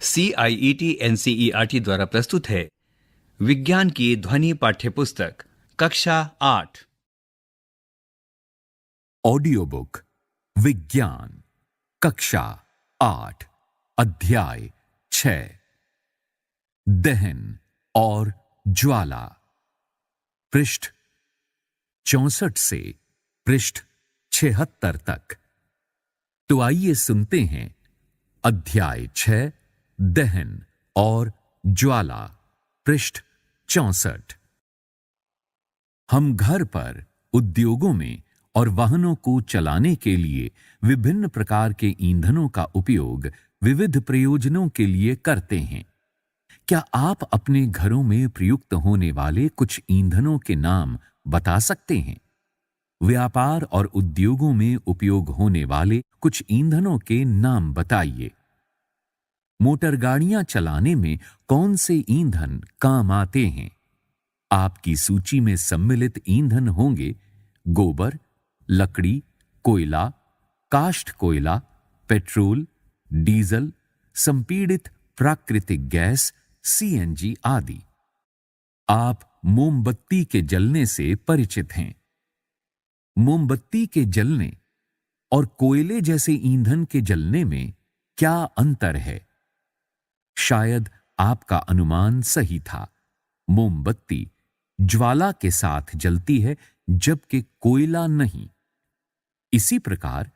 CIET NCERT द्वारा प्रस्तुत है विज्ञान की ध्वनि पाठ्यपुस्तक कक्षा 8। ऑडियो बुक विज्ञान कक्षा 8 अध्याय 6 दहन और ज्वाला पृष्ठ 64 से पृष्ठ 76 तक। तो आइए सुनते हैं अध्याय 6 दहन और ज्वाला पृष्ठ 64। हम घर पर, उद्योगों में और वाहनों को चलाने के लिए विभिन्न प्रकार के ईंधनों का उपयोग विविध प्रयोजनों के लिए करते हैं। क्या आप अपने घरों में प्रयुक्त होने वाले कुछ ईंधनों के नाम बता सकते हैं? व्यापार और उद्योगों में उपयोग होने वाले कुछ ईंधनों के नाम बताइए। मोटर गाड़ियां चलाने में कौन से ईंधन काम आते हैं? आपकी सूची में सम्मिलित ईंधन होंगे गोबर, लकड़ी, कोयला, काष्ठ कोयला, पेट्रोल, डीजल, संपीड़ित प्राकृतिक गैस, CNG आदि। आप मोमबत्ती के जलने से परिचित हैं। मोमबत्ती के जलने और कोयले जैसे ईंधन के जलने में क्या अंतर है? शायद आपका अनुमान सही था। मोमबत्ती ज्वाला के साथ जलती है जबकि कोयला नहीं। इसी प्रकार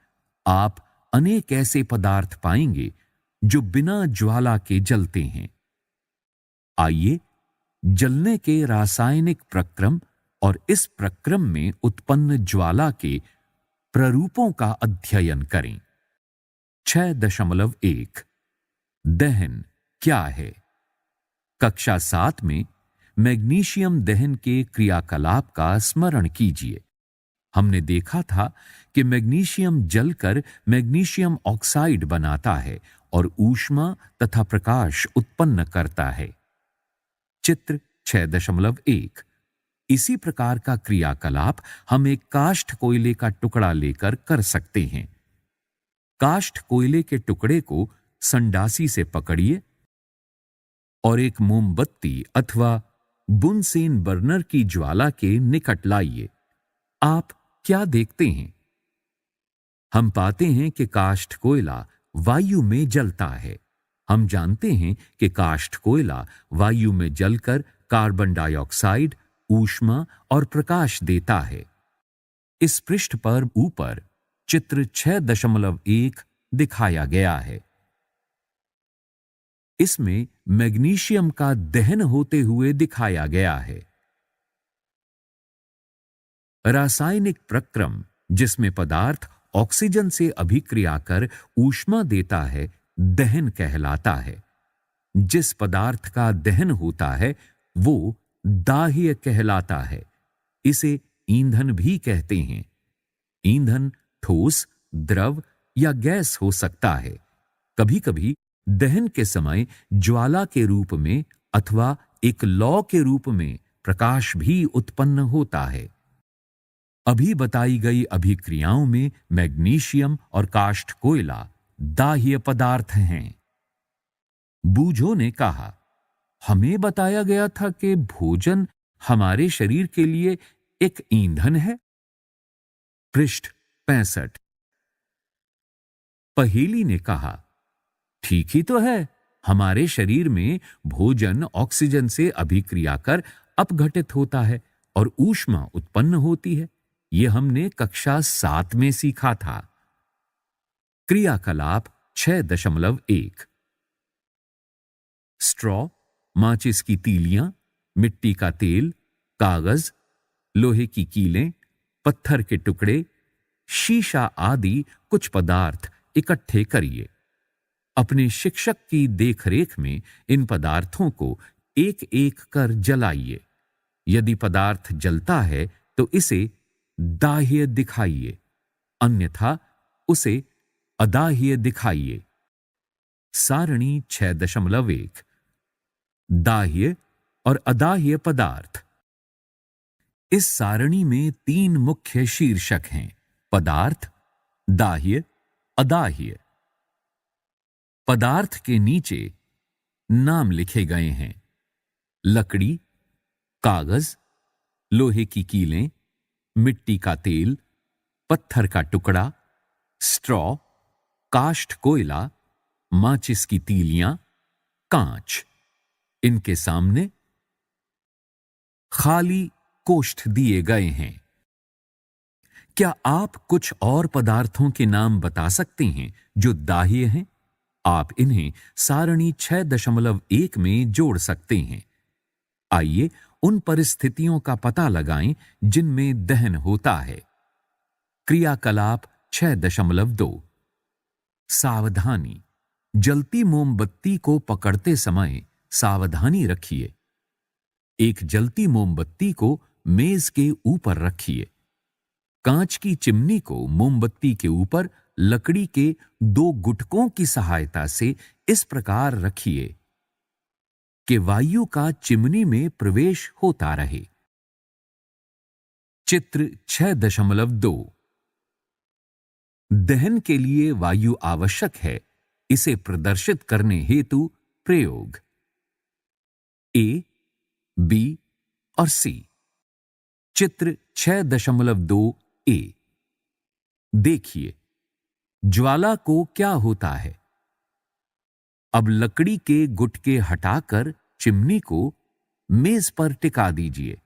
आप अनेक ऐसे पदार्थ पाएंगे जो बिना ज्वाला के जलते हैं। आइए जलने के रासायनिक प्रक्रम और इस प्रक्रम में उत्पन्न ज्वाला के प्ररूपों का अध्ययन करें। 6.1 दहन क्या है? कक्षा 7 में मैग्नीशियम दहन के क्रियाकलाप का स्मरण कीजिए। हमने देखा था कि मैग्नीशियम जलकर मैग्नीशियम ऑक्साइड बनाता है और ऊष्मा तथा प्रकाश उत्पन्न करता है। चित्र 6.1 इसी प्रकार का क्रियाकलाप हम एक काष्ठ कोयले का टुकड़ा लेकर कर सकते हैं। काष्ठ कोयले के टुकड़े को संडासी से पकड़िए और एक मोमबत्ती अथवा बुनसेन बर्नर की ज्वाला के निकट लाइए। आप क्या देखते हैं? हम पाते हैं कि काष्ठ कोयला वायु में जलता है। हम जानते हैं कि काष्ठ कोयला वायु में जलकर कार्बन डाइऑक्साइड, ऊष्मा और प्रकाश देता है। इस पृष्ठ पर ऊपर चित्र 6.1 दिखाया गया है। इसमें मैग्नीशियम का दहन होते हुए दिखाया गया है। रासायनिक प्रक्रम जिसमें पदार्थ ऑक्सीजन से अभिक्रिया कर ऊष्मा देता है, दहन कहलाता है। जिस पदार्थ का दहन होता है वो दाह्य कहलाता है। इसे ईंधन भी कहते हैं। ईंधन ठोस, द्रव या गैस हो सकता है। कभी-कभी दहन के समय ज्वाला के रूप में अथवा एक लौ के रूप में प्रकाश भी उत्पन्न होता है। अभी बताई गई अभिक्रियाओं में मैग्नीशियम और काष्ठ कोयला दाह्य पदार्थ हैं। बूझो ने कहा, हमें बताया गया था कि भोजन हमारे शरीर के लिए एक ईंधन है। पृष्ठ 65 पहेली ने कहा, ठीक ही तो है। हमारे शरीर में भोजन ऑक्सीजन से अभिक्रिया कर अपघटित होता है और ऊष्मा उत्पन्न होती है। यह हमने कक्षा 7 में सीखा था। क्रियाकलाप 6.1 स्ट्रॉ, माचिस की तीलियां, मिट्टी का तेल, कागज, लोहे की कीलें, पत्थर के टुकड़े, शीशा आदि कुछ पदार्थ इकट्ठे करिए। अपने शिक्षक की देखरेख में इन पदार्थों को एक-एक कर जलाइए। यदि पदार्थ जलता है तो इसे दाह्य दिखाइए, अन्यथा उसे अदाह्य दिखाइए। सारणी 6.1 दाह्य और अदाह्य पदार्थ। इस सारणी में 3 मुख्य शीर्षक हैं: पदार्थ, दाह्य, अदाह्य। पदार्थ के नीचे नाम लिखे गए हैं। लकड़ी, कागज, लोहे की कीलें, मिट्टी का तेल, पत्थर का टुकड़ा, स्ट्रॉ, काष्ठ कोयला, माचिस की तीलियां, कांच। इनके सामने खाली कोष्ठ दिए गए हैं। क्या आप कुछ और पदार्थों के नाम बता सकते हैं जो दाह्य हैं? आप इन्हें सारणी 6.1 में जोड़ सकते हैं। आइए उन परिस्थितियों का पता लगाएं जिनमें दहन होता है। क्रियाकलाप 6.2। सावधानी। जलती मोमबत्ती को पकड़ते समय सावधानी रखिए। एक जलती मोमबत्ती को मेज के ऊपर रखिए। कांच की चिमनी को मोमबत्ती के ऊपर लकड़ी के 2 गुटकों की सहायता से इस प्रकार रखिए कि वायु का चिमनी में प्रवेश होता रहे। चित्र 6.2। दहन के लिए वायु आवश्यक है। इसे प्रदर्शित करने हेतु प्रयोग। ए, बी और सी। चित्र 6.2 ए। देखिए, ज्वाला को क्या होता है। अब लकड़ी के गुटके हटाकर चिमनी को मेज पर टिका दीजिए।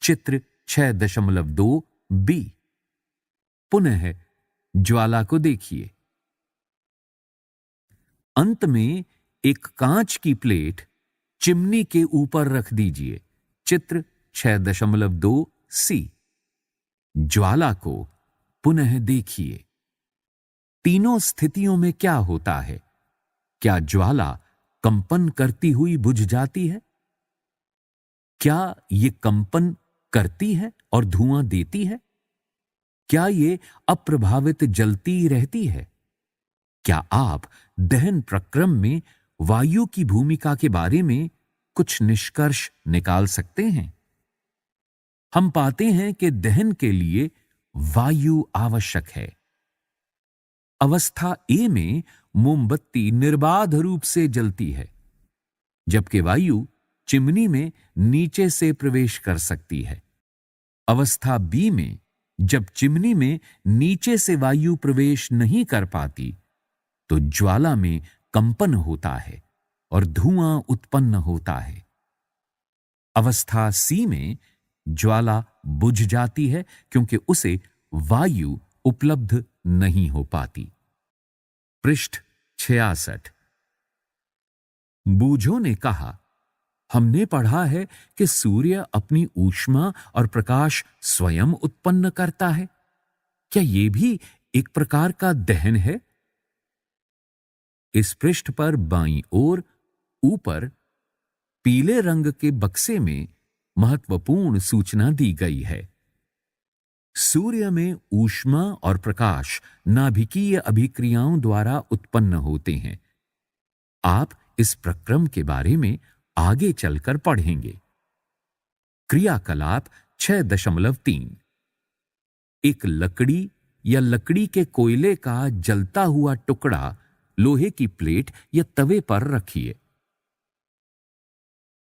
चित्र 6.2 बी। पुनः ज्वाला को देखिए। अंत में एक कांच की प्लेट चिमनी के ऊपर रख दीजिए। चित्र 6.2 सी। ज्वाला को पुनः देखिए। तीनों स्थितियों में क्या होता है? क्या ज्वाला कंपन करती हुई बुझ जाती है? क्या ये कंपन करती है और धुआं देती है? क्या ये अप्रभावित जलती रहती है? क्या आप दहन प्रक्रम में वायु की भूमिका के बारे में कुछ निष्कर्ष निकाल सकते हैं? हम पाते हैं कि दहन के लिए वायु आवश्यक है। अवस्था ए में मोमबत्ती निर्बाध रूप से जलती है, जबकि वायु चिमनी में नीचे से प्रवेश कर सकती है। अवस्था बी में जब चिमनी में नीचे से वायु प्रवेश नहीं कर पाती, तो ज्वाला में कंपन होता है और धुआं उत्पन्न होता है। अवस्था सी में ज्वाला बुझ जाती है क्योंकि उसे वायु उपलब्ध नहीं हो पाती। पृष्ठ 66। बूझो ने कहा, हमने पढ़ा है कि सूर्य अपनी ऊष्मा और प्रकाश स्वयं उत्पन्न करता है। क्या यह भी एक प्रकार का दहन है? इस पृष्ठ पर बाईं ओर ऊपर पीले रंग के बक्से में महत्वपूर्ण सूचना दी गई है। सूर्य में ऊष्मा और प्रकाश नाभिकीय अभिक्रियाओं द्वारा उत्पन्न होते हैं। आप इस प्रक्रम के बारे में आगे चलकर पढ़ेंगे। क्रियाकलाप 6.3। एक लकड़ी या लकड़ी के कोयले का जलता हुआ टुकड़ा लोहे की प्लेट या तवे पर रखिए।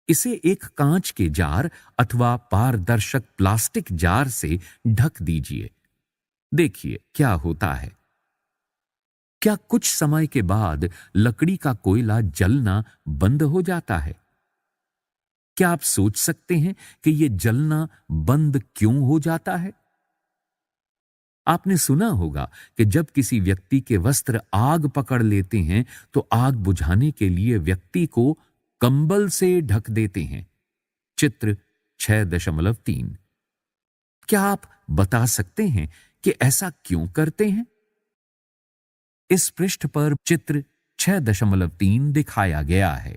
इसे एक कांच के जार अथवा पारदर्शक प्लास्टिक जार से ढक दीजिए। देखिए क्या होता है। क्या कुछ समय के बाद लकड़ी का कोयला जलना बंद हो जाता है? क्या आप सोच सकते हैं कि यह जलना बंद क्यों हो जाता है? आपने सुना होगा कि जब किसी व्यक्ति के वस्त्र आग पकड़ लेते हैं तो आग बुझाने के लिए व्यक्ति को कंबल से ढक देते हैं। चित्र 6.3। क्या आप बता सकते हैं कि ऐसा क्यों करते हैं? इस पृष्ठ पर चित्र 6.3 दिखाया गया है।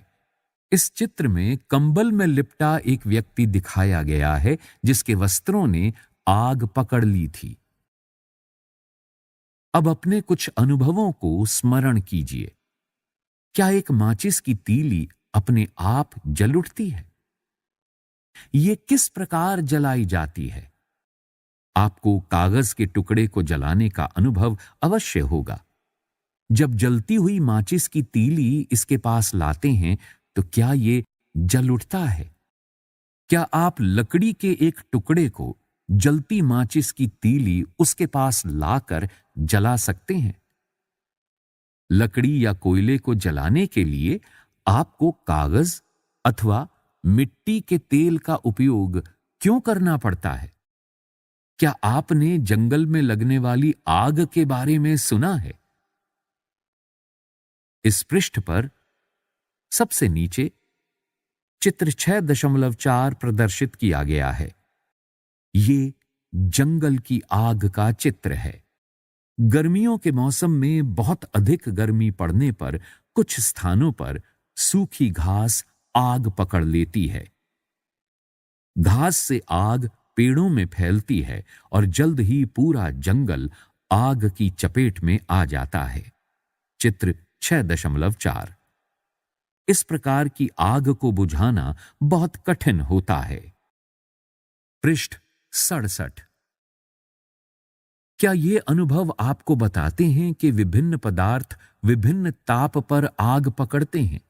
इस चित्र में कंबल में लिपटा एक व्यक्ति दिखाया गया है जिसके वस्त्रों ने आग पकड़ ली थी। अब अपने कुछ अनुभवों को स्मरण कीजिए। क्या एक माचिस की तीली अपने आप जल उठती है? ये किस प्रकार जलाई जाती है? आपको कागज के टुकड़े को जलाने का अनुभव अवश्य होगा। जब जलती हुई माचिस की तीली इसके पास लाते हैं तो क्या ये जल उठता है? क्या आप लकड़ी के एक टुकड़े को जलती माचिस की तीली उसके पास लाकर जला सकते हैं? लकड़ी या कोयले को जलाने के लिए आपको कागज अथवा मिट्टी के तेल का उपयोग क्यों करना पड़ता है? क्या आपने जंगल में लगने वाली आग के बारे में सुना है? इस पृष्ठ पर सबसे नीचे चित्र 6.4 प्रदर्शित किया गया है। ये जंगल की आग का चित्र है। गर्मियों के मौसम में बहुत अधिक गर्मी पड़ने पर कुछ स्थानों पर सूखी घास आग पकड़ लेती है। घास से आग पेड़ों में फैलती है और जल्द ही पूरा जंगल आग की चपेट में आ जाता है। चित्र 6.4। इस प्रकार की आग को बुझाना बहुत कठिन होता है। पृष्ठ 67। क्या ये अनुभव आपको बताते हैं कि विभिन्न पदार्थ विभिन्न ताप पर आग पकड़ते हैं?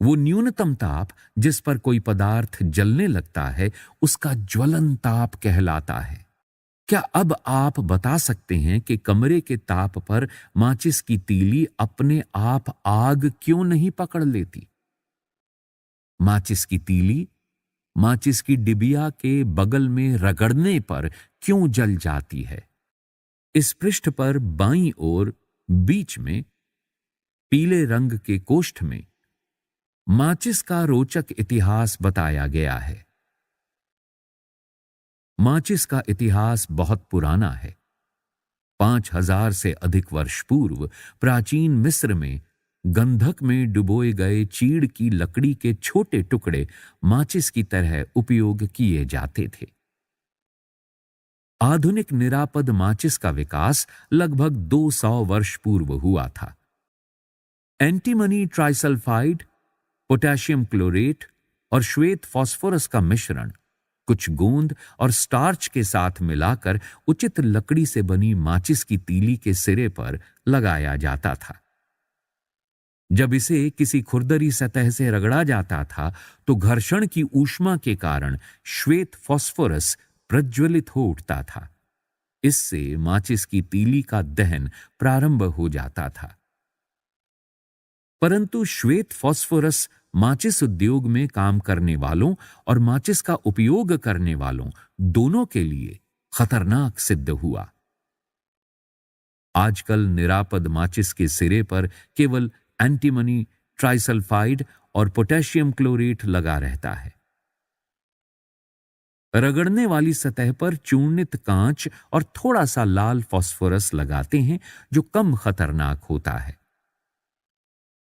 वो न्यूनतम ताप जिस पर कोई पदार्थ जलने लगता है उसका ज्वलन ताप कहलाता है। क्या अब आप बता सकते हैं कि कमरे के ताप पर माचिस की तीली अपने आप आग क्यों नहीं पकड़ लेती? माचिस की तीली माचिस की डिबिया के बगल में रगड़ने पर क्यों जल जाती है? इस पृष्ठ पर बाईं ओर बीच में पीले रंग के कोष्ठ में माचिस का रोचक इतिहास बताया गया है। माचिस का इतिहास बहुत पुराना है। 5000 से अधिक वर्ष पूर्व प्राचीन मिस्र में गंधक में डुबोए गए चीड़ की लकड़ी के छोटे टुकड़े माचिस की तरह उपयोग किए जाते थे। आधुनिक निरापद माचिस का विकास लगभग 200 वर्ष पूर्व हुआ था। एंटीमनी ट्राइसल्फाइड, पोटेशियम क्लोरेट और श्वेत फास्फोरस का मिश्रण कुछ गोंद और स्टार्च के साथ मिलाकर उचित लकड़ी से बनी माचिस की तीली के सिरे पर लगाया जाता था। जब इसे किसी खुरदरी सतह से रगड़ा जाता था तो घर्षण की ऊष्मा के कारण श्वेत फास्फोरस प्रज्वलित हो उठता था। इससे माचिस की तीली का दहन प्रारंभ हो जाता था। परंतु श्वेत फास्फोरस माचिस उद्योग में काम करने वालों और माचिस का उपयोग करने वालों दोनों के लिए खतरनाक सिद्ध हुआ। आजकल निरापद माचिस के सिरे पर केवल एंटीमनी ट्राइसल्फाइड और पोटेशियम क्लोरेट लगा रहता है। रगड़ने वाली सतह पर चूर्णित कांच और थोड़ा सा लाल फास्फोरस लगाते हैं जो कम खतरनाक होता है।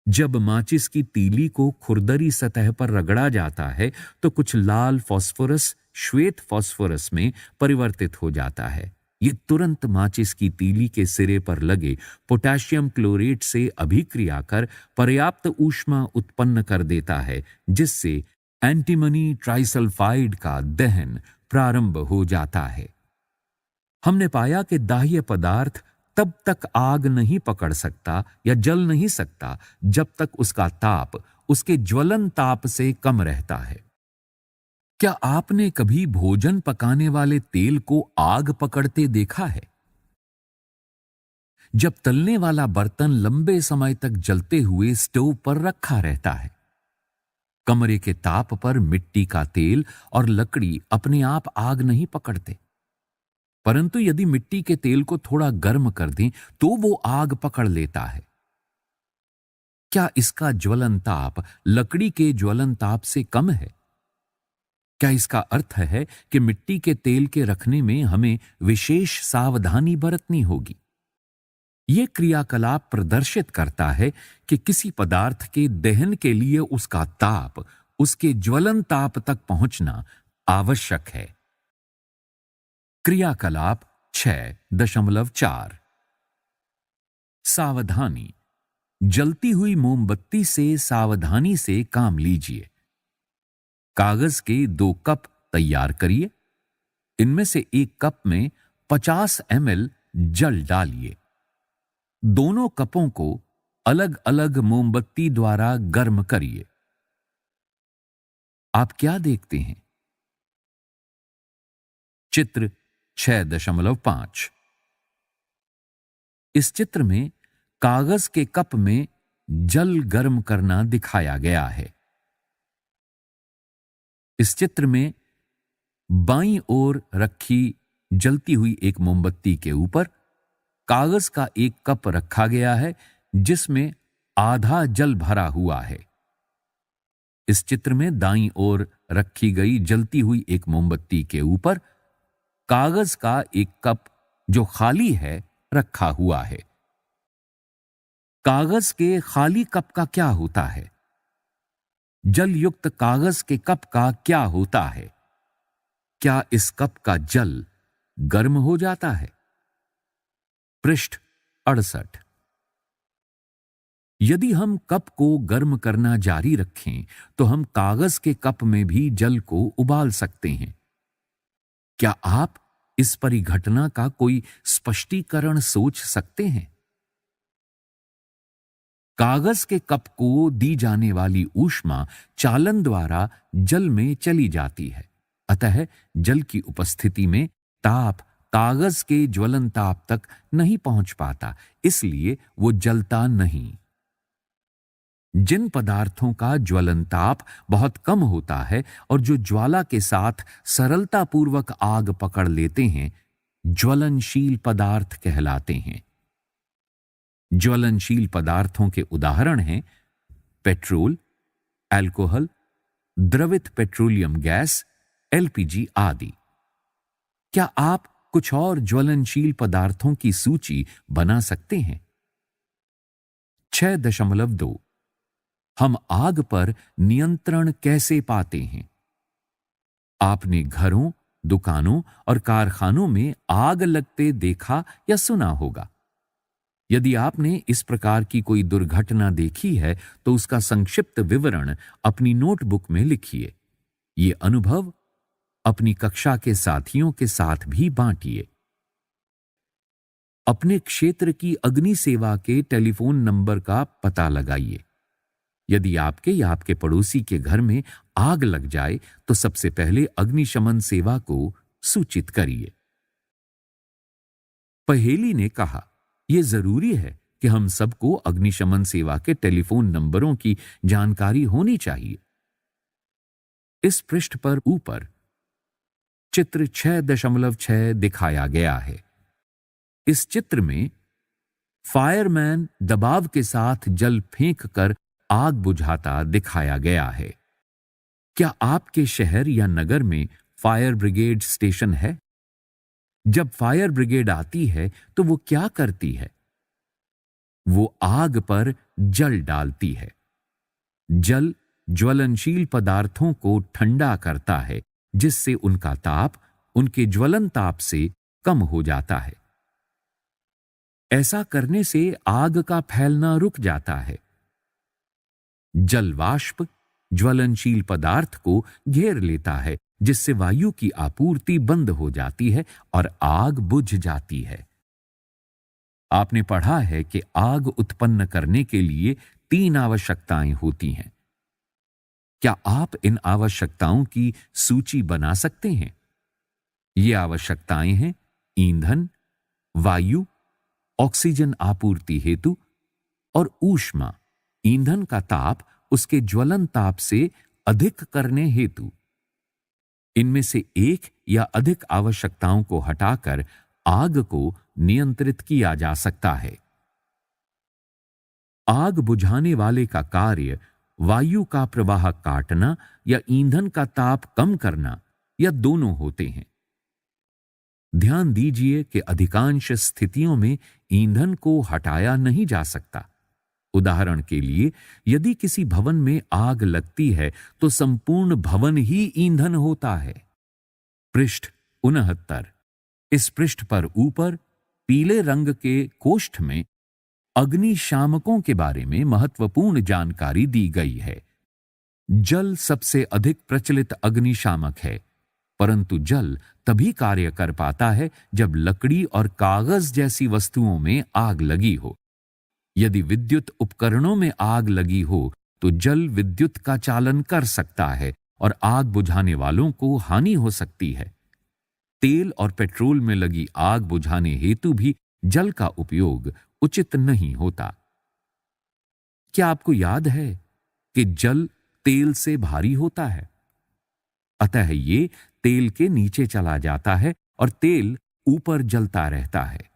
जब माचिस की तीली को खुरदरी सतह पर रगड़ा जाता है तो कुछ लाल फास्फोरस श्वेत फास्फोरस में परिवर्तित हो जाता है। ये तुरंत माचिस की तीली के सिरे पर लगे पोटेशियम क्लोरेट से अभिक्रिया कर पर्याप्त ऊष्मा उत्पन्न कर देता है, जिससे एंटीमनी ट्राइसल्फाइड का दहन प्रारंभ हो जाता है। हमने पाया कि दाह्य पदार्थ तब तक आग नहीं पकड़ सकता या जल नहीं सकता जब तक उसका ताप उसके ज्वलन ताप से कम रहता है। क्या आपने कभी भोजन पकाने वाले तेल को आग पकड़ते देखा है? जब तलने वाला बर्तन लंबे समय तक जलते हुए स्टोव पर रखा रहता है, कमरे के ताप पर मिट्टी का तेल और लकड़ी अपने आप आग नहीं पकड़ते, परंतु यदि मिट्टी के तेल को थोड़ा गर्म कर दें तो वो आग पकड़ लेता है। क्या इसका ज्वलन ताप लकड़ी के ज्वलन ताप से कम है? क्या इसका अर्थ है कि मिट्टी के तेल के रखने में हमें विशेष सावधानी बरतनी होगी? यह क्रियाकलाप प्रदर्शित करता है कि किसी पदार्थ के दहन के लिए उसका ताप उसके ज्वलन ताप तक पहुंचना आवश्यक है। क्रियाकलाप 6.4 सावधानी। जलती हुई मोमबत्ती से सावधानी से काम लीजिए। कागज के 2 कप तैयार करिए। इनमें से एक कप में 50 ml जल डालिए। दोनों कपों को अलग अलग मोमबत्ती द्वारा गर्म करिए। आप क्या देखते हैं? चित्र 6.5। इस चित्र में कागज के कप में जल गर्म करना दिखाया गया है। इस चित्र में बाईं ओर रखी जलती हुई एक मोमबत्ती के ऊपर कागज का एक कप रखा गया है जिसमें आधा जल भरा हुआ है। इस चित्र में दाईं ओर रखी गई जलती हुई एक मोमबत्ती के ऊपर कागज का एक कप जो खाली है रखा हुआ है। कागज के खाली कप का क्या होता है? जल युक्त कागज के कप का क्या होता है? क्या इस कप का जल गर्म हो जाता है? पृष्ठ 68। यदि हम कप को गर्म करना जारी रखें तो हम कागज के कप में भी जल को उबाल सकते हैं। क्या आप इस परिघटना का कोई स्पष्टीकरण सोच सकते हैं? कागज के कप को दी जाने वाली ऊष्मा चालन द्वारा जल में चली जाती है, अतः जल की उपस्थिति में ताप कागज के ज्वलन ताप तक नहीं पहुंच पाता, इसलिए वो जलता नहीं। जिन पदार्थों का ज्वलन ताप बहुत कम होता है और जो ज्वाला के साथ सरलतापूर्वक आग पकड़ लेते हैं, ज्वलनशील पदार्थ कहलाते हैं। ज्वलनशील पदार्थों के उदाहरण हैं पेट्रोल, अल्कोहल, द्रवित पेट्रोलियम गैस, एलपीजी आदि। क्या आप कुछ और ज्वलनशील पदार्थों की सूची बना सकते हैं? 6.2 हम आग पर नियंत्रण कैसे पाते हैं? आपने घरों, दुकानों और कारखानों में आग लगते देखा या सुना होगा। यदि आपने इस प्रकार की कोई दुर्घटना देखी है तो उसका संक्षिप्त विवरण अपनी नोटबुक में लिखिए। ये अनुभव अपनी कक्षा के साथियों के साथ भी बांटिए। अपने क्षेत्र की अग्नि सेवा के टेलीफोन नंबर का पता लगाइए। यदि आपके या आपके पड़ोसी के घर में आग लग जाए तो सबसे पहले अग्निशमन सेवा को सूचित करिए। पहेली ने कहा, यह जरूरी है कि हम सबको अग्निशमन सेवा के टेलीफोन नंबरों की जानकारी होनी चाहिए। इस पृष्ठ पर ऊपर चित्र 6.6 दिखाया गया है। इस चित्र में फायरमैन दबाव के साथ जल फेंक कर आग बुझाता दिखाया गया है। क्या आपके शहर या नगर में फायर ब्रिगेड स्टेशन है? जब फायर ब्रिगेड आती है तो वो क्या करती है? वो आग पर जल डालती है। जल ज्वलनशील पदार्थों को ठंडा करता है जिससे उनका ताप उनके ज्वलन ताप से कम हो जाता है। ऐसा करने से आग का फैलना रुक जाता है। जल वाष्प ज्वलनशील पदार्थ को घेर लेता है जिससे वायु की आपूर्ति बंद हो जाती है और आग बुझ जाती है। आपने पढ़ा है कि आग उत्पन्न करने के लिए 3 आवश्यकताएं होती हैं। क्या आप इन आवश्यकताओं की सूची बना सकते हैं? ये आवश्यकताएं हैं ईंधन, वायु, ऑक्सीजन आपूर्ति हेतु और ऊष्मा, ईंधन का ताप उसके ज्वलन ताप से अधिक करने हेतु। इनमें से एक या अधिक आवश्यकताओं को हटाकर आग को नियंत्रित किया जा सकता है। आग बुझाने वाले का कार्य वायु का प्रवाह काटना या ईंधन का ताप कम करना या दोनों होते हैं। ध्यान दीजिए कि अधिकांश स्थितियों में ईंधन को हटाया नहीं जा सकता। उदाहरण के लिए, यदि किसी भवन में आग लगती है तो संपूर्ण भवन ही ईंधन होता है। पृष्ठ 69। इस पृष्ठ पर ऊपर पीले रंग के कोष्ठ में अग्निशामकों के बारे में महत्वपूर्ण जानकारी दी गई है। जल सबसे अधिक प्रचलित अग्निशामक है, परंतु जल तभी कार्य कर पाता है जब लकड़ी और कागज जैसी वस्तुओं में आग लगी हो। यदि विद्युत उपकरणों में आग लगी हो तो जल विद्युत का चालन कर सकता है और आग बुझाने वालों को हानि हो सकती है। तेल और पेट्रोल में लगी आग बुझाने हेतु भी जल का उपयोग उचित नहीं होता। क्या आपको याद है कि जल तेल से भारी होता है? अतः ये तेल के नीचे चला जाता है और तेल ऊपर जलता रहता है।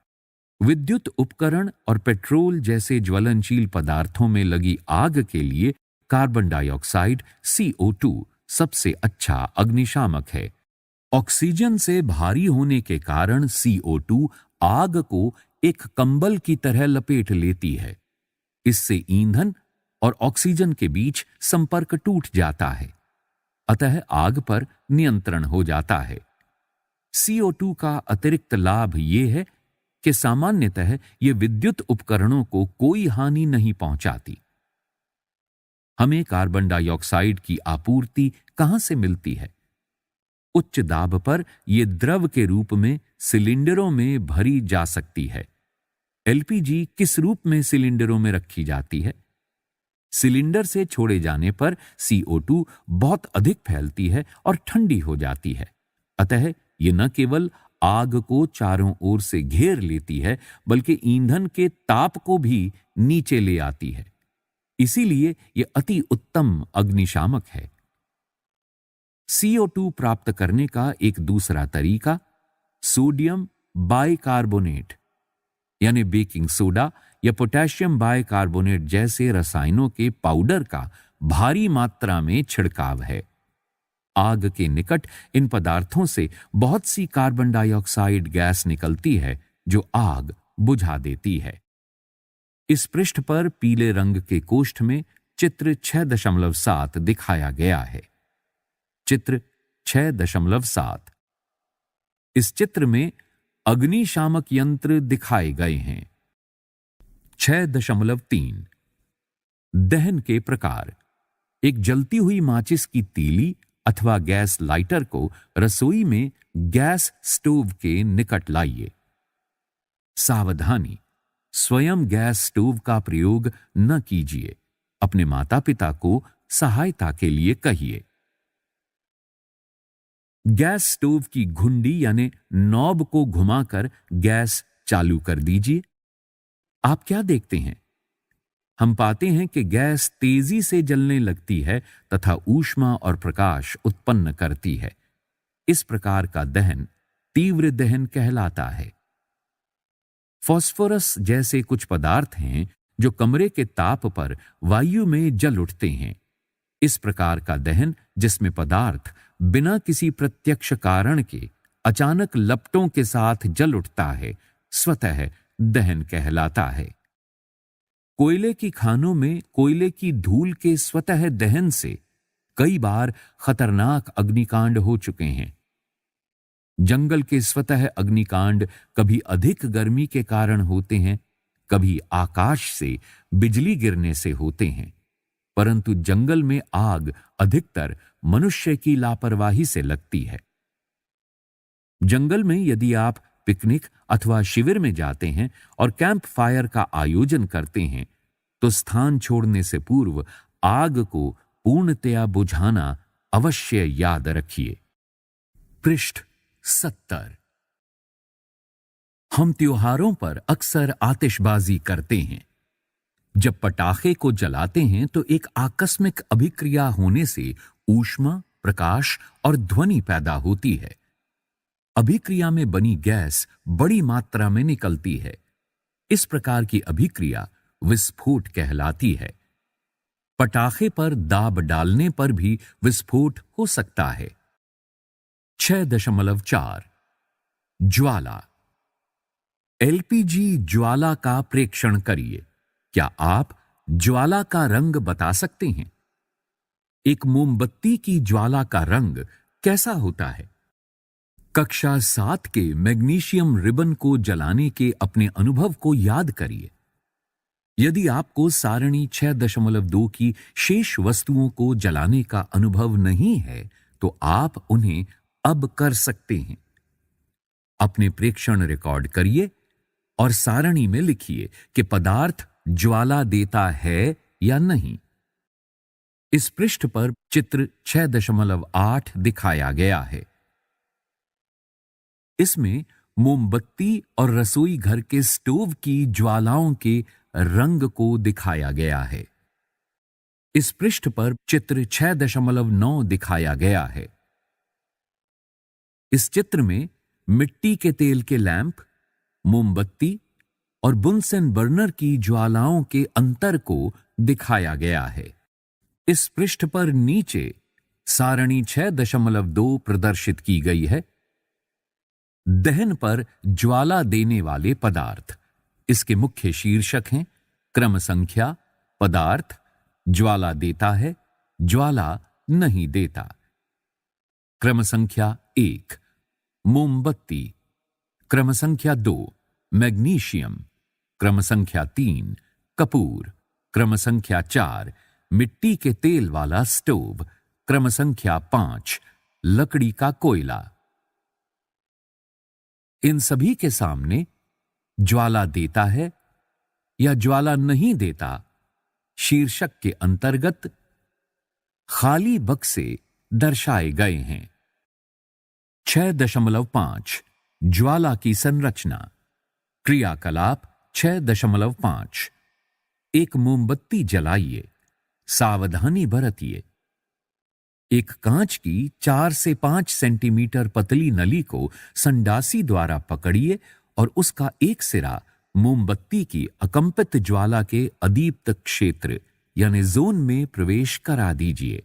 विद्युत उपकरण और पेट्रोल जैसे ज्वलनशील पदार्थों में लगी आग के लिए कार्बन डाइऑक्साइड CO2 सबसे अच्छा अग्निशामक है। ऑक्सीजन से भारी होने के कारण CO2 आग को एक कंबल की तरह लपेट लेती है। इससे ईंधन और ऑक्सीजन के बीच संपर्क टूट जाता है, अतः आग पर नियंत्रण हो जाता है। CO2 का अतिरिक्त लाभ यह है कि सामान्यतः ये विद्युत उपकरणों को कोई हानि नहीं पहुंचाती। हमें कार्बन डाइऑक्साइड की आपूर्ति कहां से मिलती है? उच्च दाब पर यह द्रव के रूप में सिलेंडरों में भरी जा सकती है। LPG किस रूप में सिलेंडरों में रखी जाती है? सिलेंडर से छोड़े जाने पर CO2 बहुत अधिक फैलती है और ठंडी हो जाती है। अतः ये न केवल आग को चारों ओर से घेर लेती है, बल्कि ईंधन के ताप को भी नीचे ले आती है। इसीलिए यह अति उत्तम अग्निशामक है। CO2 प्राप्त करने का एक दूसरा तरीका सोडियम बाइकार्बोनेट यानी बेकिंग सोडा या पोटेशियम बाइकार्बोनेट जैसे रसायनों के पाउडर का भारी मात्रा में छिड़काव है। आग के निकट इन पदार्थों से बहुत सी कार्बन डाइऑक्साइड गैस निकलती है जो आग बुझा देती है। इस पृष्ठ पर पीले रंग के कोष्ठ में चित्र 6.7 दिखाया गया है। चित्र 6.7। इस चित्र में अग्निशामक यंत्र दिखाए गए हैं। 6.3 दहन के प्रकार। एक जलती हुई माचिस की तीली अथवा गैस लाइटर को रसोई में गैस स्टोव के निकट लाइए। सावधानी, स्वयं गैस स्टोव का प्रयोग न कीजिए। अपने माता पिता को सहायता के लिए कहिए। गैस स्टोव की घुंडी यानी नॉब को घुमाकर गैस चालू कर दीजिए। आप क्या देखते हैं? हम पाते हैं कि गैस तेजी से जलने लगती है तथा ऊष्मा और प्रकाश उत्पन्न करती है। इस प्रकार का दहन तीव्र दहन कहलाता है। फास्फोरस जैसे कुछ पदार्थ हैं जो कमरे के ताप पर वायु में जल उठते हैं। इस प्रकार का दहन, जिसमें पदार्थ बिना किसी प्रत्यक्ष कारण के अचानक लपटों के साथ जल उठता है, स्वतः दहन कहलाता है। कोयले की खानों में कोयले की धूल के स्वतः दहन से कई बार खतरनाक अग्निकांड हो चुके हैं। जंगल के स्वतः अग्निकांड कभी अधिक गर्मी के कारण होते हैं, कभी आकाश से बिजली गिरने से होते हैं, परंतु जंगल में आग अधिकतर मनुष्य की लापरवाही से लगती है। जंगल में यदि आप पिकनिक अथवा शिविर में जाते हैं और कैंप फायर का आयोजन करते हैं, तो स्थान छोड़ने से पूर्व आग को पूर्णतया बुझाना अवश्य याद रखिए। पृष्ठ 70। हम त्योहारों पर अक्सर आतिशबाजी करते हैं। जब पटाखे को जलाते हैं तो एक आकस्मिक अभिक्रिया होने से ऊष्मा, प्रकाश और ध्वनि पैदा होती है। अभिक्रिया में बनी गैस बड़ी मात्रा में निकलती है। इस प्रकार की अभिक्रिया विस्फोट कहलाती है। पटाखे पर दाब डालने पर भी विस्फोट हो सकता है। 6.4 ज्वाला। LPG ज्वाला का प्रेक्षण करिए। क्या आप ज्वाला का रंग बता सकते हैं? एक मोमबत्ती की ज्वाला का रंग कैसा होता है? कक्षा 7 के मैग्नीशियम रिबन को जलाने के अपने अनुभव को याद करिए। यदि आपको सारणी 6.2 की शेष वस्तुओं को जलाने का अनुभव नहीं है, तो आप उन्हें अब कर सकते हैं। अपने प्रेक्षण रिकॉर्ड करिए और सारणी में लिखिए कि पदार्थ ज्वाला देता है या नहीं। इस पृष्ठ पर चित्र 6.8 दिखाया गया है। इसमें मोमबत्ती और रसोई घर के स्टोव की ज्वालाओं के रंग को दिखाया गया है। इस पृष्ठ पर चित्र 6.9 दिखाया गया है। इस चित्र में मिट्टी के तेल के लैंप, मोमबत्ती और बुनसेन बर्नर की ज्वालाओं के अंतर को दिखाया गया है। इस पृष्ठ पर नीचे सारणी 6.2 प्रदर्शित की गई है। दहन पर ज्वाला देने वाले पदार्थ। इसके मुख्य शीर्षक हैं क्रम संख्या, पदार्थ, ज्वाला देता है, ज्वाला नहीं देता। क्रम संख्या 1 मोमबत्ती, क्रम संख्या 2 मैग्नीशियम, क्रम संख्या 3 कपूर, क्रम संख्या 4 मिट्टी के तेल वाला स्टोव, क्रम संख्या 5 लकड़ी का कोयला। इन सभी के सामने ज्वाला देता है या ज्वाला नहीं देता शीर्षक के अंतर्गत खाली बक्से दर्शाए गए हैं। 6.5 ज्वाला की संरचना। क्रियाकलाप 6.5 एक मोमबत्ती जलाइए, सावधानी बरतिए। एक कांच की 4 से 5 सेंटीमीटर पतली नली को संडासी द्वारा पकड़िए और उसका एक सिरा मोमबत्ती की अकंपित ज्वाला के अदीप्त क्षेत्र यानी जोन में प्रवेश करा दीजिए।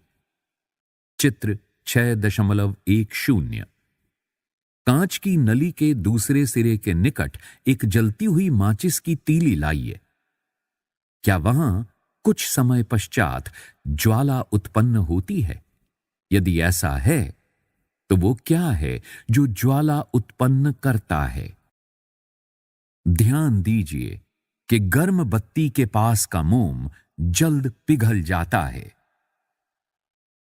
चित्र 6.10 कांच की नली के दूसरे सिरे के निकट एक जलती हुई माचिस की तीली लाइए। क्या वहां कुछ समय पश्चात ज्वाला उत्पन्न होती है? यदि ऐसा है तो वो क्या है जो ज्वाला उत्पन्न करता है? ध्यान दीजिए कि गर्म बत्ती के पास का मोम जल्द पिघल जाता है।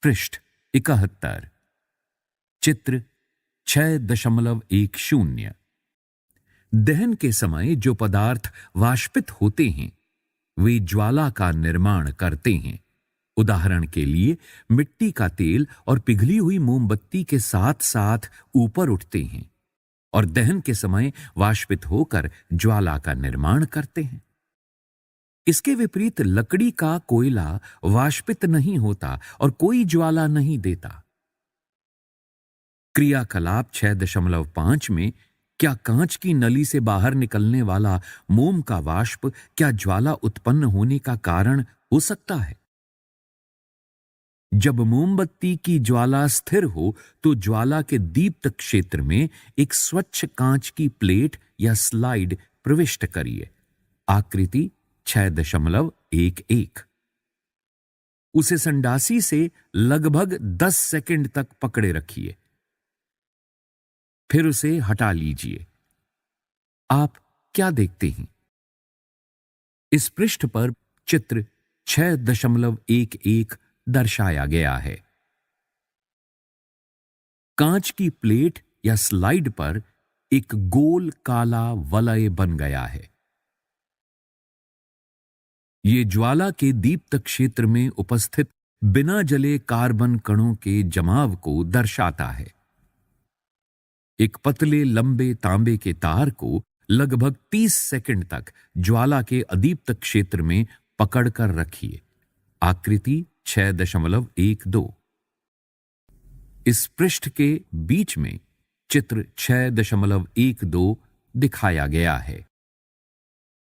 पृष्ठ 71 चित्र 6.10 दहन के समय जो पदार्थ वाष्पित होते हैं वे ज्वाला का निर्माण करते हैं। उदाहरण के लिए मिट्टी का तेल और पिघली हुई मोमबत्ती के साथ साथ ऊपर उठते हैं और दहन के समय वाष्पित होकर ज्वाला का निर्माण करते हैं। इसके विपरीत लकड़ी का कोयला वाष्पित नहीं होता और कोई ज्वाला नहीं देता। क्रियाकलाप 6.5 में क्या कांच की नली से बाहर निकलने वाला मोम का वाष्प क्या ज्वाला उत्पन्न होने का कारण हो सकता है? जब मोमबत्ती की ज्वाला स्थिर हो तो ज्वाला के दीप्त क्षेत्र में एक स्वच्छ कांच की प्लेट या स्लाइड प्रविष्ट करिए। आकृति 6.11 उसे संडासी से लगभग 10 सेकंड तक पकड़े रखिए, फिर उसे हटा लीजिए। आप क्या देखते हैं? इस पृष्ठ पर चित्र 6.11 दर्शाया गया है। कांच की प्लेट या स्लाइड पर एक गोल काला वलय बन गया है। ये ज्वाला के दीप्त क्षेत्र में उपस्थित बिना जले कार्बन कणों के जमाव को दर्शाता है। एक पतले लंबे तांबे के तार को लगभग 30 सेकंड तक ज्वाला के अदीप्त क्षेत्र में पकड़कर रखिए। आकृति 6.12 इस पृष्ठ के बीच में चित्र 6.12 दिखाया गया है।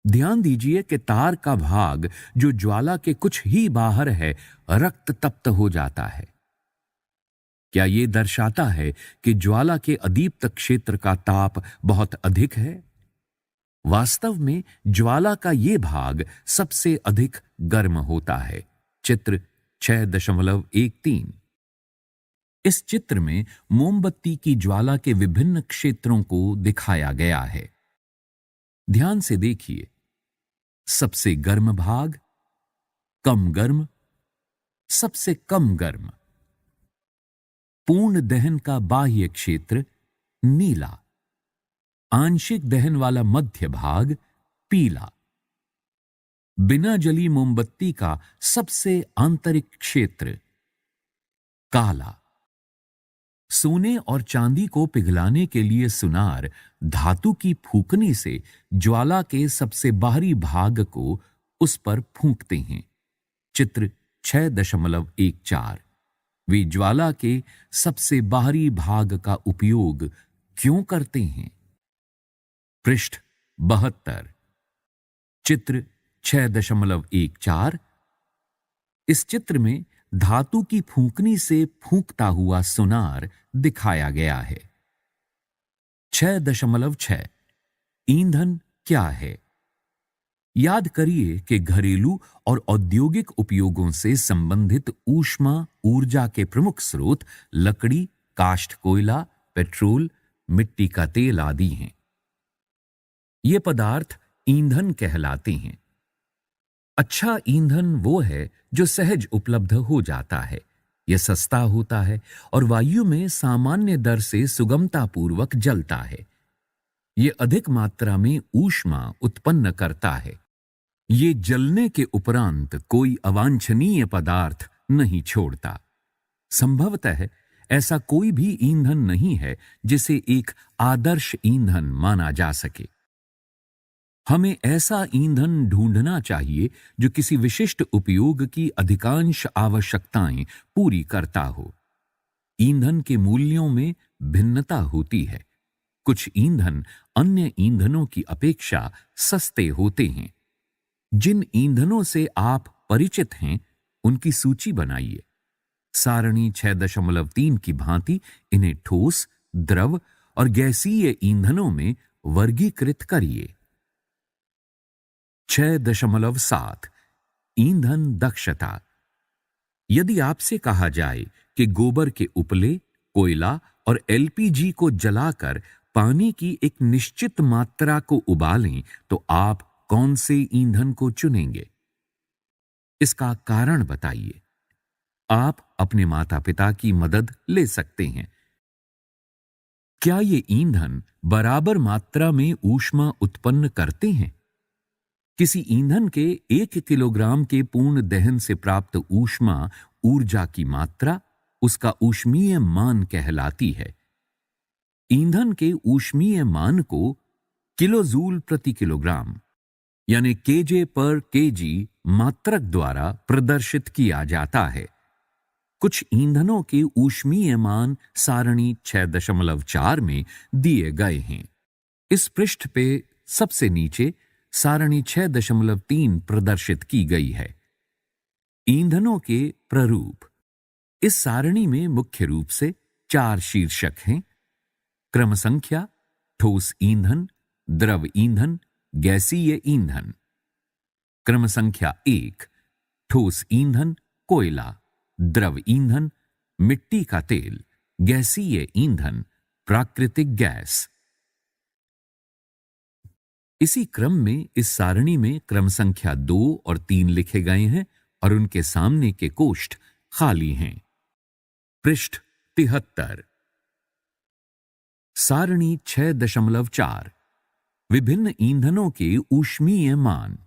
ध्यान दीजिए कि तार का भाग जो ज्वाला के कुछ ही बाहर है रक्त तप्त हो जाता है। क्या यह दर्शाता है कि ज्वाला के अदीप्त क्षेत्र का ताप बहुत अधिक है? वास्तव में ज्वाला का यह भाग सबसे अधिक गर्म होता है। चित्र 6.13 इस चित्र में मोमबत्ती की ज्वाला के विभिन्न क्षेत्रों को दिखाया गया है। ध्यान से देखिए। सबसे गर्म भाग, कम गर्म, सबसे कम गर्म। पूर्ण दहन का बाह्य क्षेत्र नीला, आंशिक दहन वाला मध्य भाग पीला। बिना जली मोमबत्ती का सबसे आंतरिक क्षेत्र। काला। सोने और चांदी को पिघलाने के लिए सुनार धातु की फूंकनी से ज्वाला के सबसे बाहरी भाग को उस पर फूंकते हैं। चित्र 6.14। वे ज्वाला के सबसे बाहरी भाग का उपयोग क्यों करते हैं? पृष्ठ 72। चित्र 6.14। इस चित्र में धातु की फूंकनी से फूंकता हुआ सुनार दिखाया गया है। 6.6 ईंधन क्या है? याद करिए कि घरेलू और औद्योगिक उपयोगों से संबंधित ऊष्मा ऊर्जा के प्रमुख स्रोत लकड़ी, काष्ठ कोयला, पेट्रोल, मिट्टी का तेल आदि हैं। ये पदार्थ ईंधन कहलाते हैं। अच्छा ईंधन वो है जो सहज उपलब्ध हो जाता है। यह सस्ता होता है और वायु में सामान्य दर से सुगमतापूर्वक जलता है। यह अधिक मात्रा में ऊष्मा उत्पन्न करता है। ये जलने के उपरांत कोई अवांछनीय पदार्थ नहीं छोड़ता। संभवतः ऐसा कोई भी ईंधन नहीं है जिसे एक आदर्श ईंधन माना जा सके। हमें ऐसा ईंधन ढूंढना चाहिए जो किसी विशिष्ट उपयोग की अधिकांश आवश्यकताएं पूरी करता हो। ईंधन के मूल्यों में भिन्नता होती है। कुछ ईंधन अन्य ईंधनों की अपेक्षा सस्ते होते हैं। जिन ईंधनों से आप परिचित हैं, उनकी सूची बनाइए। सारणी 6.3 की भांति इन्हें ठोस, द्रव और गैसीय ईंधनों में वर्गीकृत करिए। 6.7 ईंधन दक्षता। यदि आपसे कहा जाए कि गोबर के उपले, कोयला और एलपीजी को जलाकर पानी की एक निश्चित मात्रा को उबालें, तो आप कौन से ईंधन को चुनेंगे? इसका कारण बताइए। आप अपने माता पिता की मदद ले सकते हैं। क्या ये ईंधन बराबर मात्रा में ऊष्मा उत्पन्न करते हैं? किसी ईंधन के 1 किलोग्राम के पूर्ण दहन से प्राप्त ऊष्मा ऊर्जा की मात्रा उसका ऊष्मीय मान कहलाती है। ईंधन के ऊष्मीय मान को किलोजूल प्रति किलोग्राम यानी केजे पर केजी मात्रक द्वारा प्रदर्शित किया जाता है। कुछ ईंधनों के ऊष्मीय मान सारणी 6.4 में दिए गए हैं। इस पृष्ठ पे सबसे नीचे सारणी 6.3 प्रदर्शित की गई है। ईंधनों के प्ररूप। इस सारणी में मुख्य रूप से 4 शीर्षक हैं। क्रम संख्या: ठोस ईंधन, द्रव ईंधन, गैसीय ईंधन। क्रम संख्या 1: ठोस ईंधन, कोयला, द्रव ईंधन, मिट्टी का तेल, गैसीय ईंधन, प्राकृतिक गैस। इसी क्रम में इस सारणी में क्रम संख्या 2 और 3 लिखे गए हैं और उनके सामने के कोष्ठ खाली हैं। पृष्ठ 73। सारणी 6.4 विभिन्न ईंधनों के ऊष्मीय मान।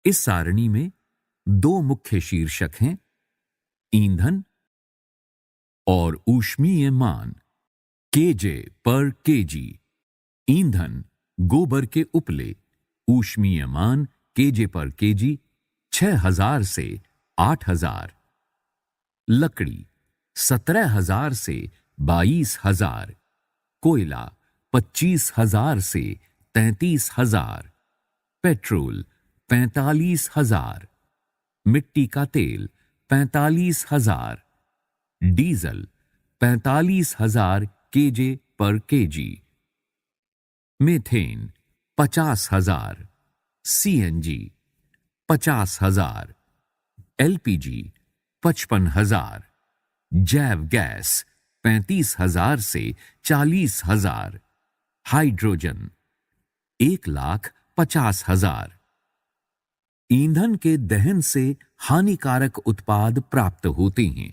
इस सारणी में 2 मुख्य शीर्षक हैं: ईंधन और ऊष्मीय मान। केजे पर केजी। ईंधन गोबर के उपले, ऊष्मीय मान केजे पर केजी 6000 से 8000। लकड़ी 17000 से 22000। कोयला 25000 से 33000। पेट्रोल 45000। मिट्टी का तेल 45000। डीजल 45000 केजे पर केजी। मीथेन 50000। सीएनजी 50000। एलपीजी 55000। जैव गैस 35000 से 40000। हाइड्रोजन 1,50,000। ईंधन के दहन से हानिकारक उत्पाद प्राप्त होते हैं।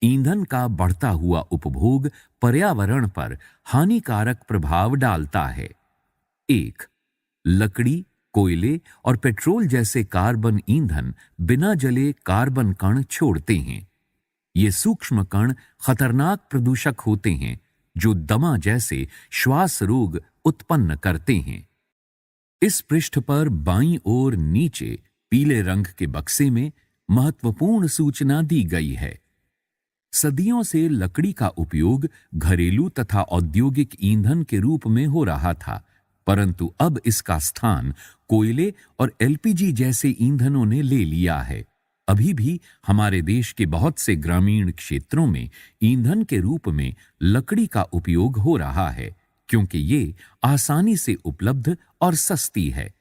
ईंधन का बढ़ता हुआ उपभोग पर्यावरण पर हानिकारक प्रभाव डालता है। 1. लकड़ी, कोयले और पेट्रोल जैसे कार्बन ईंधन बिना जले कार्बन कण छोड़ते हैं। ये सूक्ष्म कण खतरनाक प्रदूषक होते हैं जो दमा जैसे श्वास रोग उत्पन्न करते हैं। इस पृष्ठ पर बाईं ओर नीचे पीले रंग के बक्से में महत्वपूर्ण सूचना दी गई है। सदियों से लकड़ी का उपयोग घरेलू तथा औद्योगिक ईंधन के रूप में हो रहा था, परंतु अब इसका स्थान कोयले और एलपीजी जैसे ईंधनों ने ले लिया है। अभी भी हमारे देश के बहुत से ग्रामीण क्षेत्रों में ईंधन के रूप में लकड़ी का उपयोग हो रहा है, क्योंकि ये आसानी से उपलब्ध और सस्ती है।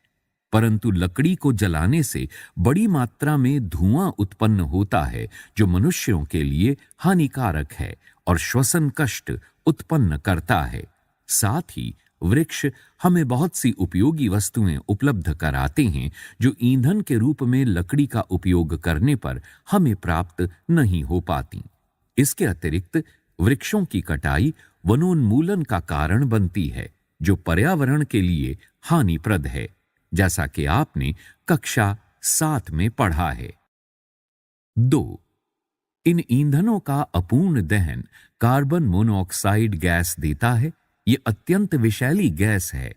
परंतु लकड़ी को जलाने से बड़ी मात्रा में धुआं उत्पन्न होता है जो मनुष्यों के लिए हानिकारक है और श्वसन कष्ट उत्पन्न करता है। साथ ही वृक्ष हमें बहुत सी उपयोगी वस्तुएं उपलब्ध कराते हैं जो ईंधन के रूप में लकड़ी का उपयोग करने पर हमें प्राप्त नहीं हो पाती। इसके अतिरिक्त वृक्षों की कटाई वनोन्मूलन का कारण बनती है जो पर्यावरण के लिए हानिप्रद है, जैसा कि आपने कक्षा 7 में पढ़ा है। 2. इन ईंधनों का अपूर्ण दहन कार्बन मोनोऑक्साइड गैस देता है। ये अत्यंत विषैली गैस है।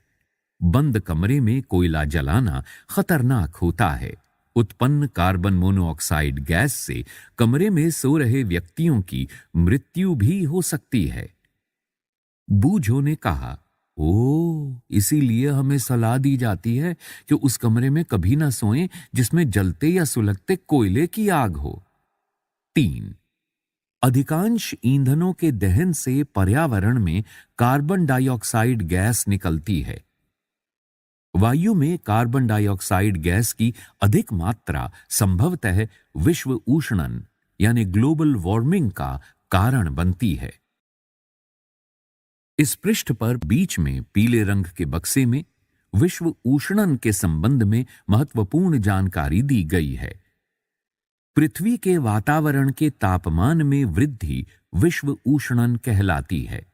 बंद कमरे में कोयला जलाना खतरनाक होता है। उत्पन्न कार्बन मोनोऑक्साइड गैस से कमरे में सो रहे व्यक्तियों की मृत्यु भी हो सकती है। बूझो ने कहा, इसीलिए हमें सलाह दी जाती है कि उस कमरे में कभी ना सोएं जिसमें जलते या सुलगते कोयले की आग हो। 3. अधिकांश ईंधनों के दहन से पर्यावरण में कार्बन डाइऑक्साइड गैस निकलती है। वायु में कार्बन डाइऑक्साइड गैस की अधिक मात्रा संभवतः विश्व ऊष्णन यानी ग्लोबल वार्मिंग का कारण बनती है। इस पृष्ठ पर बीच में पीले रंग के बक्से में विश्व ऊष्णन के संबंध में महत्वपूर्ण जानकारी दी गई है। पृथ्वी के वातावरण के तापमान में वृद्धि विश्व ऊष्णन कहलाती है।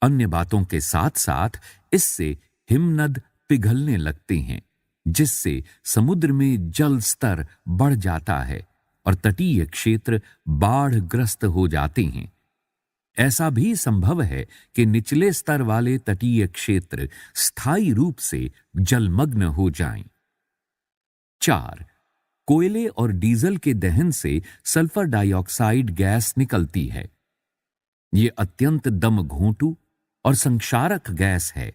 अन्य बातों के साथ साथ इससे हिमनद पिघलने लगते हैं, जिससे समुद्र में जल स्तर बढ़ जाता है और तटीय क्षेत्र बाढ़ग्रस्त हो जाते हैं। ऐसा भी संभव है कि निचले स्तर वाले तटीय क्षेत्र स्थायी रूप से जलमग्न हो जाएं। 4. कोयले और डीजल के दहन से सल्फर डाइऑक्साइड गैस निकलती है। ये अत्यंत दम घोंटू और संक्षारक गैस है।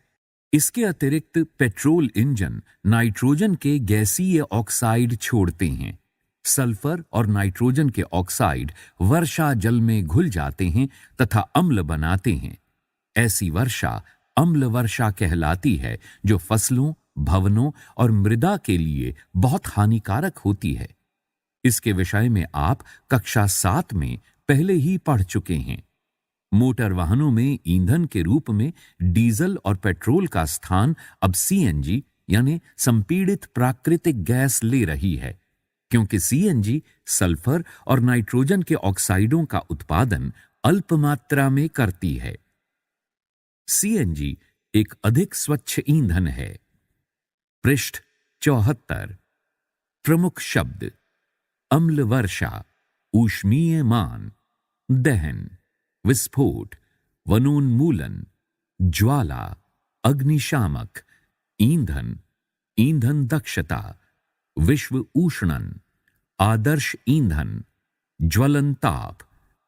इसके अतिरिक्त पेट्रोल इंजन नाइट्रोजन के गैसीय ऑक्साइड छोड़ते हैं। सल्फर और नाइट्रोजन के ऑक्साइड वर्षा जल में घुल जाते हैं तथा अम्ल बनाते हैं। ऐसी वर्षा अम्ल वर्षा कहलाती है जो फसलों, भवनों और मृदा के लिए बहुत हानिकारक होती है। इसके विषय में आप कक्षा 7 में पहले ही पढ़ चुके हैं। मोटर वाहनों में ईंधन के रूप में डीजल और पेट्रोल का स्थान अब सीएनजी यानी संपीड़ित प्राकृतिक गैस ले रही है, क्योंकि सीएनजी सल्फर और नाइट्रोजन के ऑक्साइडों का उत्पादन अल्प मात्रा में करती है। सीएनजी एक अधिक स्वच्छ ईंधन है। पृष्ठ 74। प्रमुख शब्द: अम्ल वर्षा, ऊष्मीयमान, दहन, विस्फोट, वनोन्मूलन, ज्वाला, अग्निशामक, ईंधन, ईंधन दक्षता, विश्व ऊष्णन, आदर्श ईंधन, ज्वलनताप,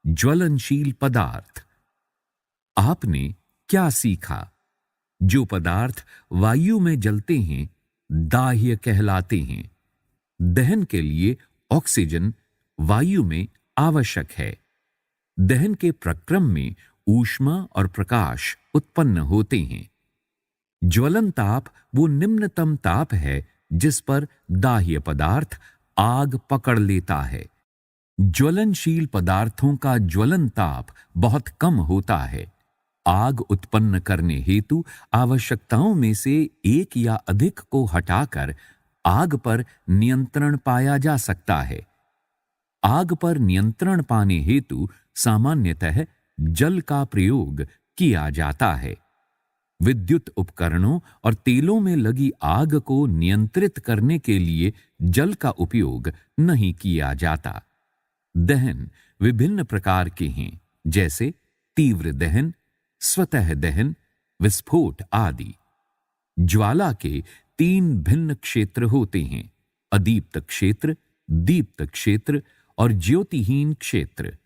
ज्वलनशील पदार्थ। आपने क्या सीखा? जो पदार्थ वायु में जलते हैं दाह्य कहलाते हैं। दहन के लिए ऑक्सीजन वायु में आवश्यक है। दहन के प्रक्रम में ऊष्मा और प्रकाश उत्पन्न होते हैं। ज्वलन ताप वो निम्नतम ताप है जिस पर दाह्य पदार्थ आग पकड़ लेता है। ज्वलनशील पदार्थों का ज्वलन ताप बहुत कम होता है। आग उत्पन्न करने हेतु आवश्यकताओं में से एक या अधिक को हटाकर आग पर नियंत्रण पाया जा सकता है। आग पर नियंत्रण पाने हेतु सामान्यतः जल का प्रयोग किया जाता है। विद्युत उपकरणों और तेलों में लगी आग को नियंत्रित करने के लिए जल का उपयोग नहीं किया जाता। दहन विभिन्न प्रकार के हैं, जैसे तीव्र दहन, स्वतः दहन, विस्फोट आदि। ज्वाला के 3 भिन्न क्षेत्र होते हैं: अदीप्त क्षेत्र, दीप्त क्षेत्र और ज्योतिहीन क्षेत्र।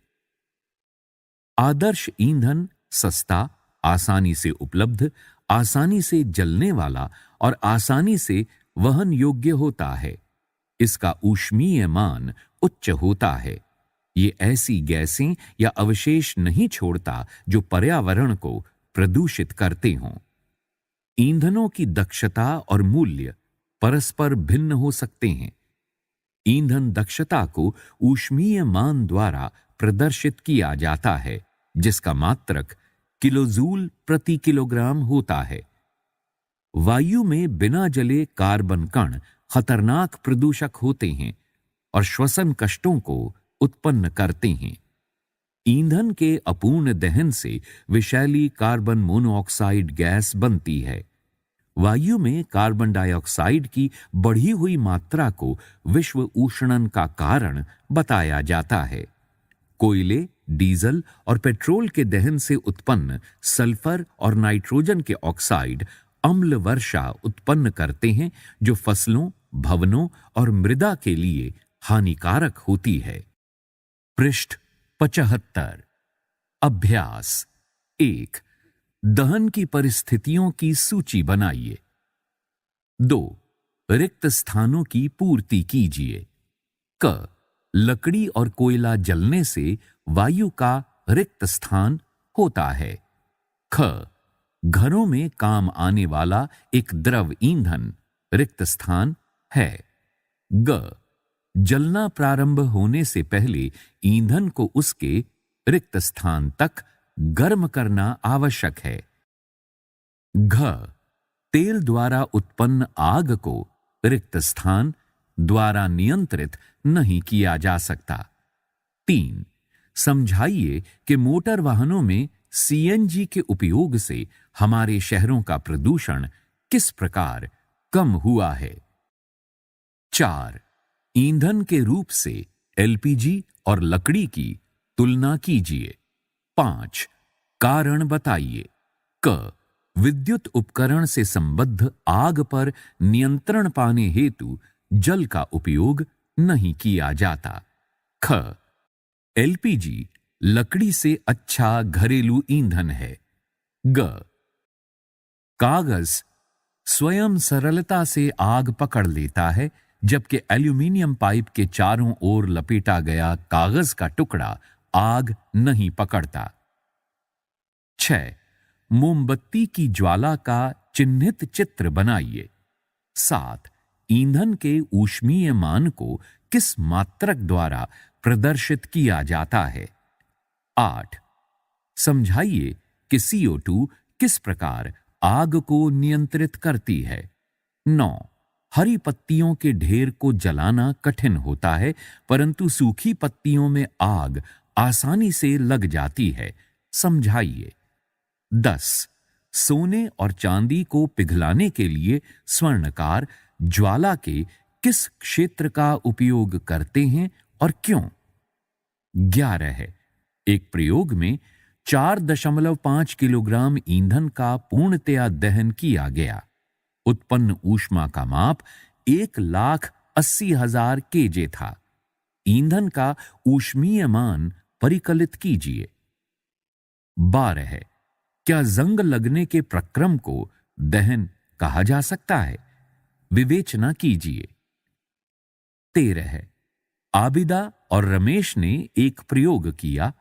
आदर्श ईंधन सस्ता, आसानी से उपलब्ध, आसानी से जलने वाला और आसानी से वहन योग्य होता है। इसका ऊष्मीय मान उच्च होता है। ये ऐसी गैसें या अवशेष नहीं छोड़ता जो पर्यावरण को प्रदूषित करते हों। ईंधनों की दक्षता और मूल्य परस्पर भिन्न हो सकते हैं। ईंधन दक्षता को ऊष्मीय मान द्वारा प्रदर्शित किया जाता है, जिसका मात्रक किलोजूल प्रति किलोग्राम होता है। वायु में बिना जले कार्बन कण खतरनाक प्रदूषक होते हैं और श्वसन कष्टों को उत्पन्न करते हैं। ईंधन के अपूर्ण दहन से विषैली कार्बन मोनोऑक्साइड गैस बनती है। वायु में कार्बन डाइऑक्साइड की बढ़ी हुई मात्रा को विश्व उष्णन का कारण बताया जाता है। कोयले, डीजल और पेट्रोल के दहन से उत्पन्न सल्फर और नाइट्रोजन के ऑक्साइड अम्ल वर्षा उत्पन्न करते हैं, जो फसलों, भवनों और मृदा के लिए हानिकारक होती है। पृष्ठ 75। अभ्यास 1। दहन की परिस्थितियों की सूची बनाइए। 2। रिक्त स्थानों की पूर्ति कीजिए। क। लकड़ी और कोयला जलने से वायु का रिक्त स्थान होता है। ख। घरों में काम आने वाला एक द्रव ईंधन रिक्त स्थान है। ग। जलना प्रारंभ होने से पहले ईंधन को उसके रिक्त स्थान तक गर्म करना आवश्यक है। घ। तेल द्वारा उत्पन्न आग को रिक्त स्थान द्वारा नियंत्रित नहीं किया जा सकता। 3। समझाइए कि मोटर वाहनों में सीएनजी के उपयोग से हमारे शहरों का प्रदूषण किस प्रकार कम हुआ है। 4। ईंधन के रूप से एलपीजी और लकड़ी की तुलना कीजिए। 5। कारण बताइए। क। विद्युत उपकरण से संबद्ध आग पर नियंत्रण पाने हेतु जल का उपयोग नहीं किया जाता। ख। एलपीजी लकड़ी से अच्छा घरेलू ईंधन है। ग। कागज स्वयं सरलता से आग पकड़ लेता है, जबकि एल्यूमीनियम पाइप के चारों ओर लपेटा गया कागज का टुकड़ा आग नहीं पकड़ता। 6। मोमबत्ती की ज्वाला का चिन्हित चित्र बनाइए। 7। ईंधन के ऊष्मीय मान को किस मात्रक द्वारा प्रदर्शित किया जाता है। 8। समझाइए कि CO2 किस प्रकार आग को नियंत्रित करती है। 9। हरी पत्तियों के ढेर को जलाना कठिन होता है, परंतु सूखी पत्तियों में आग आसानी से लग जाती है। समझाइए। 10। सोने और चांदी को पिघलाने के लिए स्वर्णकार ज्वाला के किस क्षेत्र का उपयोग करते हैं और क्यों। 11। एक प्रयोग में 4.5 किलोग्राम ईंधन का पूर्णतया दहन किया गया। उत्पन्न ऊष्मा का माप 1,80,000 केजे था। ईंधन का ऊष्मीय मान परिकलित कीजिए। 12। क्या जंग लगने के प्रक्रम को दहन कहा जा सकता है। विवेचना कीजिए। 13। आबिदा और रमेश ने एक प्रयोग किया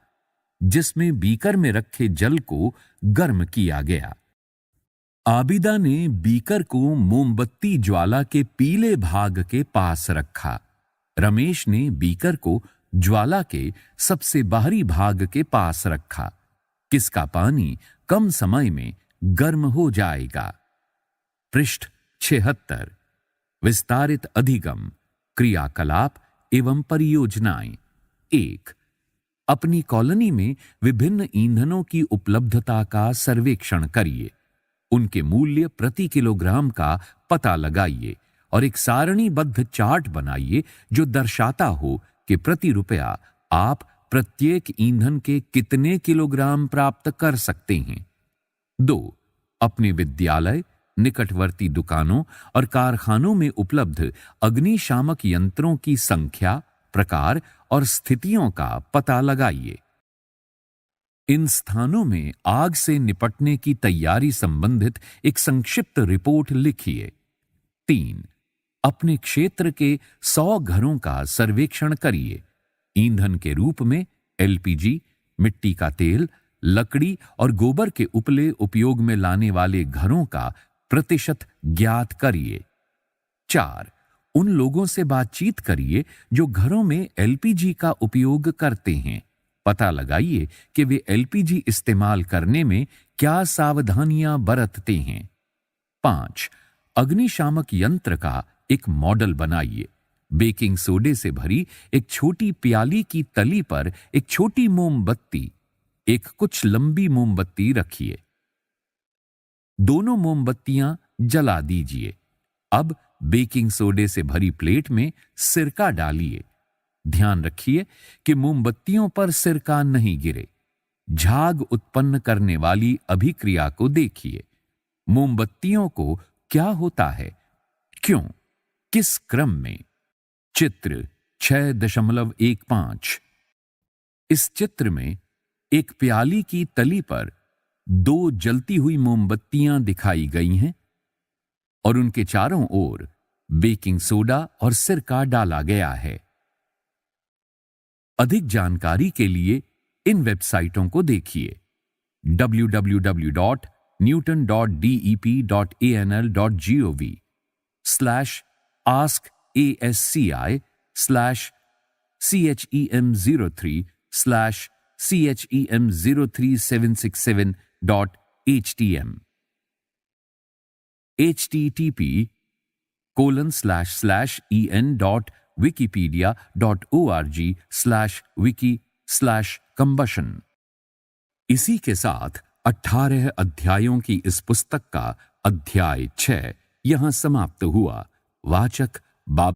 जिसमें बीकर में रखे जल को गर्म किया गया। आबिदा ने बीकर को मोमबत्ती ज्वाला के पीले भाग के पास रखा। रमेश ने बीकर को ज्वाला के सबसे बाहरी भाग के पास रखा। किसका पानी कम समय में गर्म हो जाएगा। पृष्ठ 76। विस्तारित अधिगम, क्रियाकलाप एवं परियोजनाएं। 1। अपनी कॉलोनी में विभिन्न ईंधनों की उपलब्धता का सर्वेक्षण करिए। उनके मूल्य प्रति किलोग्राम का पता लगाइए और एक सारणीबद्ध चार्ट बनाइए जो दर्शाता हो कि प्रति रुपया आप प्रत्येक ईंधन के कितने किलोग्राम प्राप्त कर सकते हैं। 2. अपने विद्यालय, निकटवर्ती दुकानों और कारखानों में उपलब्ध अग्निशामक यंत्रों की संख्या, प्रकार और स्थितियों का पता लगाइए। इन स्थानों में आग से निपटने की तैयारी संबंधित एक संक्षिप्त रिपोर्ट लिखिए। 3. अपने क्षेत्र के 100 घरों का सर्वेक्षण करिए। ईंधन के रूप में एलपीजी, मिट्टी का तेल, लकड़ी और गोबर के उपले उपयोग में लाने वाले घरों का प्रतिशत ज्ञात करिए। 4. उन लोगों से बातचीत करिए जो घरों में एलपीजी का उपयोग करते हैं। पता लगाइए कि वे एलपीजी इस्तेमाल करने में क्या सावधानियां बरतते हैं। 5. अग्निशामक यंत्र का एक मॉडल बनाइए। बेकिंग सोडे से भरी एक छोटी प्याली की तली पर एक छोटी मोमबत्ती, एक कुछ लंबी मोमबत्ती रखिए। दोनों मोमबत्तियां जला दीजिए। अब बेकिंग सोडे से भरी प्लेट में सिरका डालिए। ध्यान रखिए कि मोमबत्तियों पर सिरका नहीं गिरे। झाग उत्पन्न करने वाली अभिक्रिया को देखिए। मोमबत्तियों को क्या होता है, क्यों, किस क्रम में। चित्र 6.15। इस चित्र में एक प्याली की तली पर 2 जलती हुई मोमबत्तियां दिखाई गई हैं और उनके चारों ओर बेकिंग सोडा और सिरका डाला गया है। अधिक जानकारी के लिए इन वेबसाइटों को देखिए: www.newton.dasci/ASCI/CHEM03/CHEM03767.htm http://en.wikipedia.org/wiki/combustion। इसी के साथ 18 अध्यायों की इस पुस्तक का अध्याय 6 यहां समाप्त हुआ। वाचक बाब